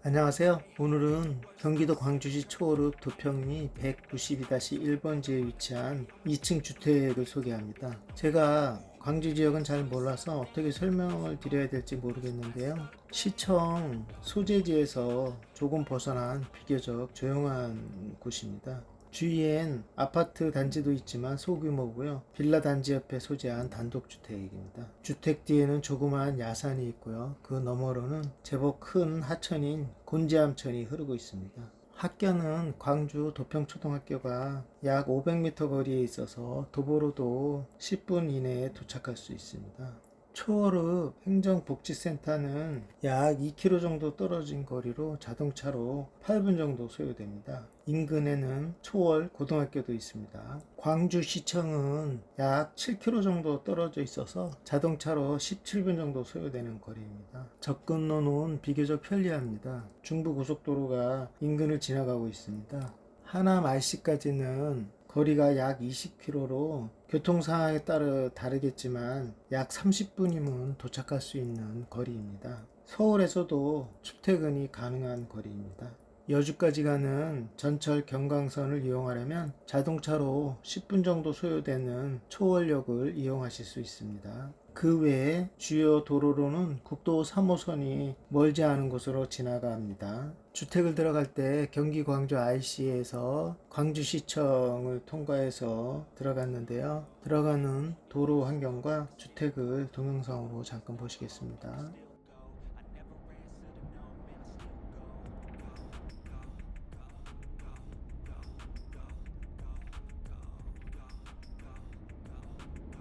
안녕하세요. 오늘은 경기도 광주시 초월읍 도평리 192-1번지에 위치한 2층 주택을 소개합니다. 제가 광주 지역은 잘 몰라서 어떻게 설명을 드려야 될지 모르겠는데요. 시청 소재지에서 조금 벗어난 비교적 조용한 곳입니다. 주위엔 아파트 단지도 있지만 소규모고요. 빌라 단지 옆에 소재한 단독주택입니다. 주택 뒤에는 조그마한 야산이 있고요. 그 너머로는 제법 큰 하천인 곤지암천이 흐르고 있습니다. 학교는 광주 도평초등학교가 약 500m 거리에 있어서 도보로도 10분 이내에 도착할 수 있습니다. 초월읍 행정복지센터는 약 2km 정도 떨어진 거리로 자동차로 8분 정도 소요됩니다. 인근에는 초월 고등학교도 있습니다. 광주시청은 약 7km 정도 떨어져 있어서 자동차로 17분 정도 소요되는 거리입니다. 접근로는 비교적 편리합니다. 중부고속도로가 인근을 지나가고 있습니다. 하남 RC까지는 거리가 약 20km로 교통 상황에 따라 다르겠지만 약 30분이면 도착할 수 있는 거리입니다. 서울에서도 출퇴근이 가능한 거리입니다. 여주까지 가는 전철 경강선을 이용하려면 자동차로 10분 정도 소요되는 초월역을 이용하실 수 있습니다. 그 외에 주요 도로로는 국도 3호선이 멀지 않은 곳으로 지나갑니다. 주택을 들어갈 때 경기 광주 IC에서 광주시청을 통과해서 들어갔는데요. 들어가는 도로 환경과 주택을 동영상으로 잠깐 보시겠습니다.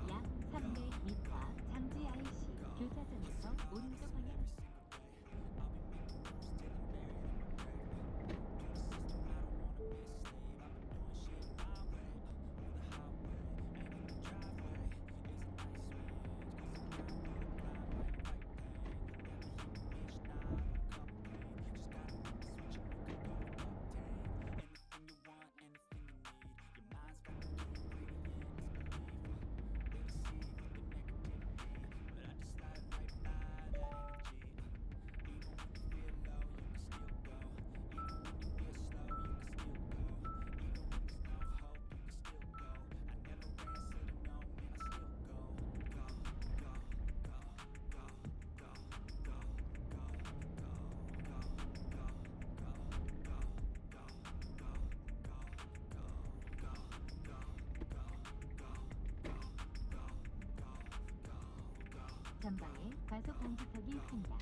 약 300m 장지 IC 교차선에서 오른쪽 방향. 전방에 과속 방지턱이 있습니다.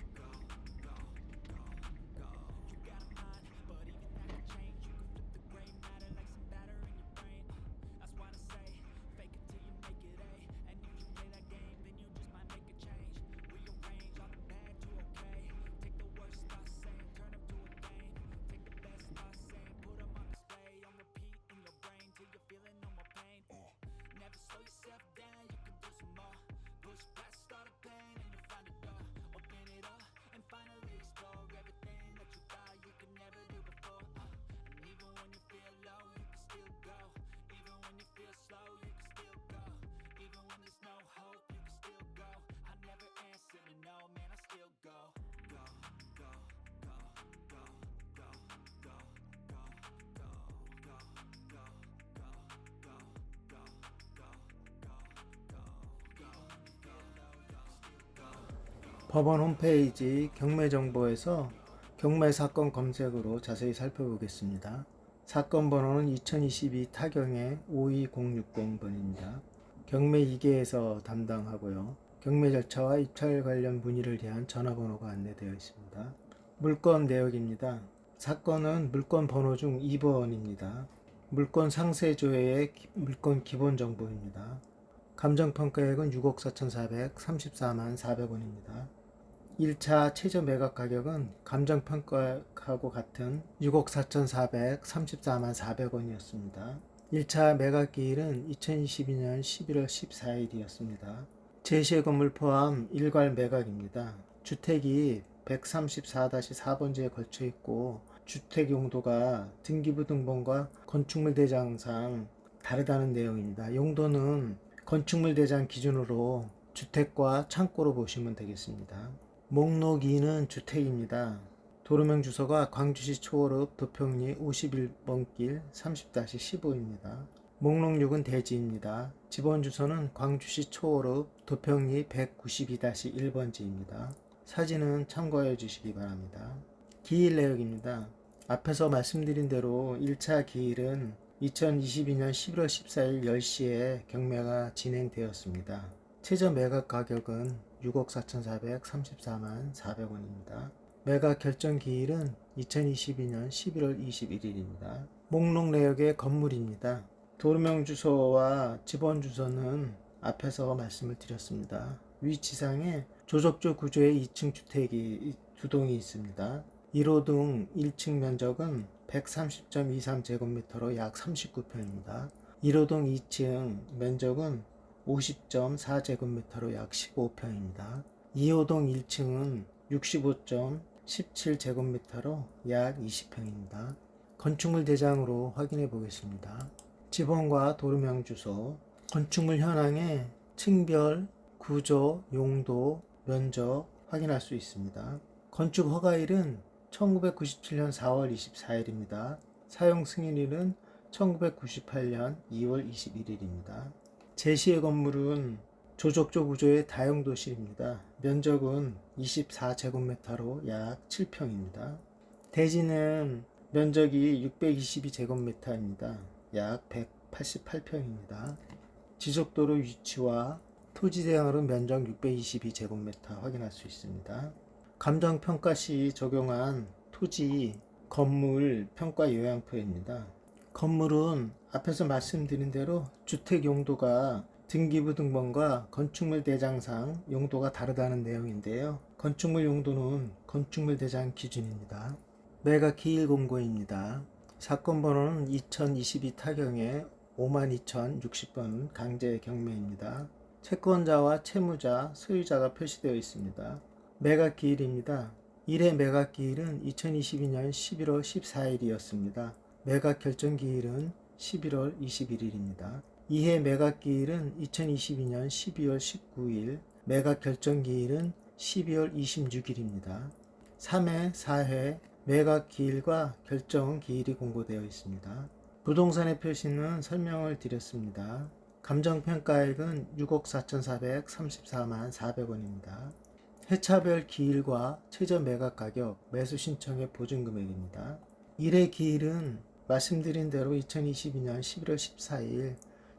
법원 홈페이지 경매정보에서 경매 사건 검색으로 자세히 살펴보겠습니다. 사건 번호는 2022 타경의 52060번입니다. 경매 2개에서 담당하고요. 경매 절차와 입찰 관련 문의를 위한 전화번호가 안내되어 있습니다. 물건 내역입니다. 사건은 물건 번호 중 2번입니다. 물건 상세 조회의 물건 기본 정보입니다. 감정평가액은 6억 4,434만 400원입니다. 1차 최저 매각 가격은 감정평가하고 같은 6억 4,434만 400원이었습니다. 1차 매각 기일은 2022년 11월 14일이었습니다. 제시의 건물 포함 일괄 매각입니다. 주택이 134-4번지에 걸쳐 있고 주택 용도가 등기부 등본과 건축물 대장상 다르다는 내용입니다. 용도는 건축물 대장 기준으로 주택과 창고로 보시면 되겠습니다. 목록 2는 주택입니다. 도로명 주소가 광주시 초월읍 도평리 51번 길 30-15입니다. 목록역은 대지입니다. 집원 주소는 광주시 초월읍 도평리 192-1번지입니다. 사진은 참고해 주시기 바랍니다. 기일 내역입니다. 앞에서 말씀드린 대로 1차 기일은 2022년 11월 14일 10시에 경매가 진행되었습니다. 최저 매각 가격은 6억 4,434만 400원입니다. 매각 결정 기일은 2022년 11월 21일입니다. 목록 내역의 건물입니다. 도로명 주소와 집원 주소는 앞에서 말씀을 드렸습니다. 위치상에 조적조 구조의 2층 주택이 두 동이 있습니다. 1호동 1층 면적은 130.23제곱미터로 약 39평입니다. 1호동 2층 면적은 50.4제곱미터로 약 15평입니다. 2호동 1층은 65.17제곱미터로 약 20평입니다. 건축물 대장으로 확인해 보겠습니다. 집원과 도로명 주소, 건축물 현황에 층별, 구조, 용도, 면적 확인할 수 있습니다. 건축 허가일은 1997년 4월 24일입니다. 사용 승인일은 1998년 2월 21일입니다. 제시의 건물은 조적조 구조의 다용도실입니다. 면적은 24제곱미터로 약 7평입니다. 대지는 면적이 622제곱미터입니다. 약 188평입니다. 지적도로 위치와 토지 대항으로 면적 622제곱미터 확인할 수 있습니다. 감정평가 시 적용한 토지 건물 평가 요양표입니다. 건물은 앞에서 말씀드린 대로 주택 용도가 등기부 등본과 건축물 대장상 용도가 다르다는 내용인데요. 건축물 용도는 건축물 대장 기준입니다. 매각 기일 공고입니다. 사건 번호는 2022 타경의 52,060번 강제 경매입니다. 채권자와 채무자, 소유자가 표시되어 있습니다. 매각 기일입니다. 1회 매각 기일은 2022년 11월 14일이었습니다. 매각 결정 기일은 11월 21일입니다. 2회 매각 기일은 2022년 12월 19일, 매각 결정 기일은 12월 26일입니다. 3회, 4회 매각 기일과 결정 기일이 공고되어 있습니다. 부동산의 표시는 설명을 드렸습니다. 감정평가액은 6억 4,434만 400원입니다. 회차별 기일과 최저 매각 가격, 매수 신청의 보증금액입니다. 1회 기일은 말씀드린 대로 2022년 11월 14일,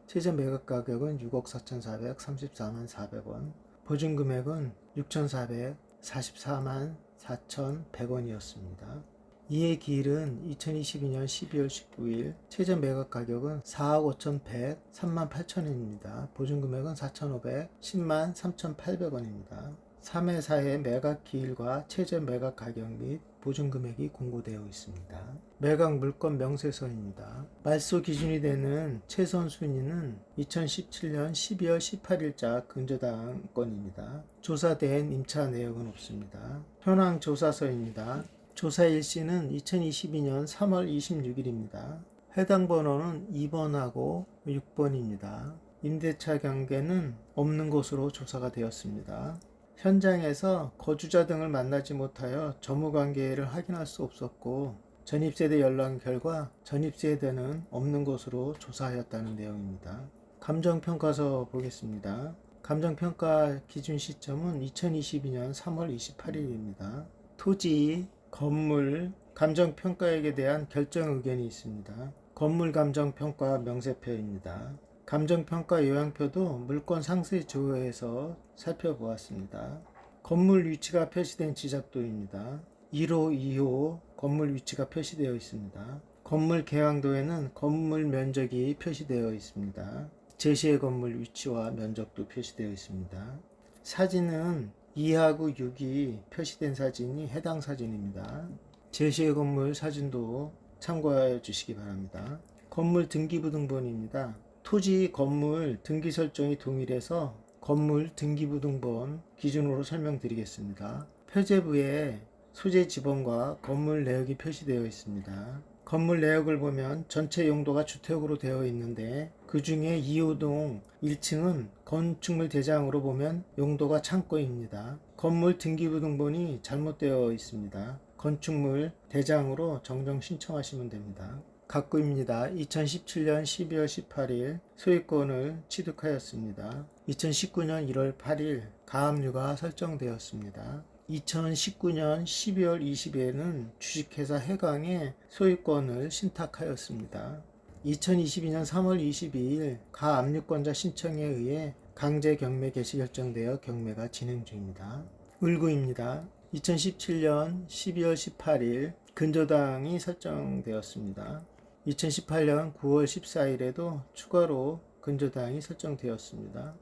최저 매각 가격은 6억 4,434만 400원, 보증금액은 6,444만 4,100원이었습니다. 2회 기일은 2022년 12월 19일, 최저 매각 가격은 4억 5,100, 38,000원입니다. 보증금액은 4,510만 3,800원입니다. 3회, 4회 매각 기일과 최저 매각 가격 및 보증금액이 공고되어 있습니다. 매각 물건 명세서입니다. 말소 기준이 되는 최선 순위는 2017년 12월 18일자 근저당권입니다. 조사된 임차 내역은 없습니다. 현황 조사서입니다. 조사 일시는 2022년 3월 26일입니다. 해당 번호는 2번하고 6번입니다. 임대차 경계는 없는 것으로 조사가 되었습니다. 현장에서 거주자 등을 만나지 못하여 점유관계를 확인할 수 없었고, 전입세대 연락 결과 전입세대는 없는 것으로 조사하였다는 내용입니다. 감정평가서 보겠습니다. 감정평가 기준 시점은 2022년 3월 28일입니다. 토지, 건물, 감정평가액에 대한 결정 의견이 있습니다. 건물 감정평가 명세표입니다. 감정평가 요양표도 물건 상세 조회에서 살펴보았습니다. 건물 위치가 표시된 지적도입니다. 1호, 2호 건물 위치가 표시되어 있습니다. 건물 개방도에는 건물 면적이 표시되어 있습니다. 제시의 건물 위치와 면적도 표시되어 있습니다. 사진은 2하고 6이 표시된 사진이 해당 사진입니다. 제시의 건물 사진도 참고해 주시기 바랍니다. 건물 등기부 등본입니다. 토지 건물 등기 설정이 동일해서 건물 등기부 등본 기준으로 설명드리겠습니다. 표제부에 소재 지번과 건물 내역이 표시되어 있습니다. 건물 내역을 보면 전체 용도가 주택으로 되어 있는데 그 중에 2호동 1층은 건축물 대장으로 보면 용도가 창고입니다. 건물 등기부 등본이 잘못되어 있습니다. 건축물 대장으로 정정 신청하시면 됩니다. 각구입니다. 2017년 12월 18일 소유권을 취득하였습니다. 2019년 1월 8일 가압류가 설정되었습니다. 2019년 12월 20일에는 주식회사 해강에 소유권을 신탁하였습니다. 2022년 3월 22일 가압류권자 신청에 의해 강제 경매 개시 결정되어 경매가 진행 중입니다. 을구입니다. 2017년 12월 18일 근저당이 설정되었습니다. 2018년 9월 14일에도 추가로 근저당이 설정되었습니다.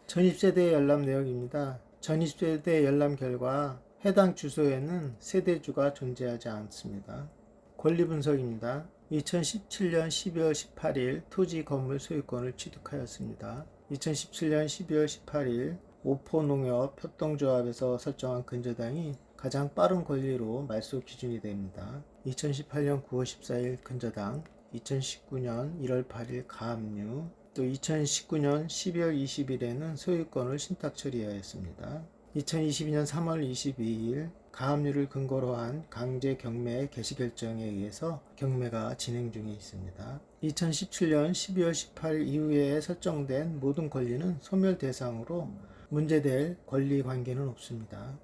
전입세대 열람 내역입니다. 전입세대 열람 결과 해당 주소에는 세대주가 존재하지 않습니다. 권리 분석입니다. 2017년 12월 18일 토지 건물 소유권을 취득하였습니다. 2017년 12월 18일 오포농협 협동조합에서 설정한 근저당이 가장 빠른 권리로 말소 기준이 됩니다. 2018년 9월 14일 근저당, 2019년 1월 8일 가압류, 또 2019년 12월 20일에는 소유권을 신탁 처리하였습니다. 2022년 3월 22일 가압류를 근거로 한 강제 경매 개시 결정에 의해서 경매가 진행 중에 있습니다. 2017년 12월 18일 이후에 설정된 모든 권리는 소멸 대상으로 문제될 권리 관계는 없습니다.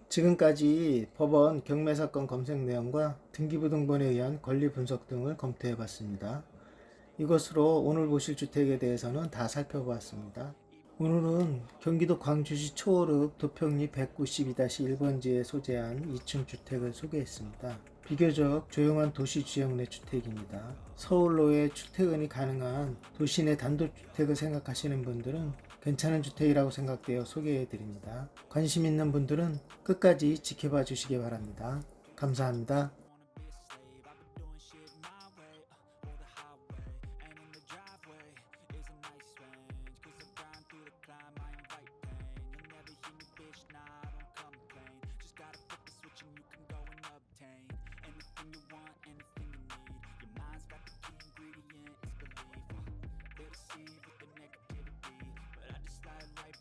지금까지 법원 경매사건 검색 내용과 등기부등본에 의한 권리 분석 등을 검토해 봤습니다. 이것으로 오늘 보실 주택에 대해서는 다 살펴보았습니다. 오늘은 경기도 광주시 초월읍 도평리 192-1번지에 소재한 2층 주택을 소개했습니다. 비교적 조용한 도시 지역 내 주택입니다. 서울로의 출퇴근이 가능한 도시 내 단독주택을 생각하시는 분들은 괜찮은 주택이라고 생각되어 소개해 드립니다. 관심 있는 분들은 끝까지 지켜봐 주시기 바랍니다. 감사합니다. But I just slide right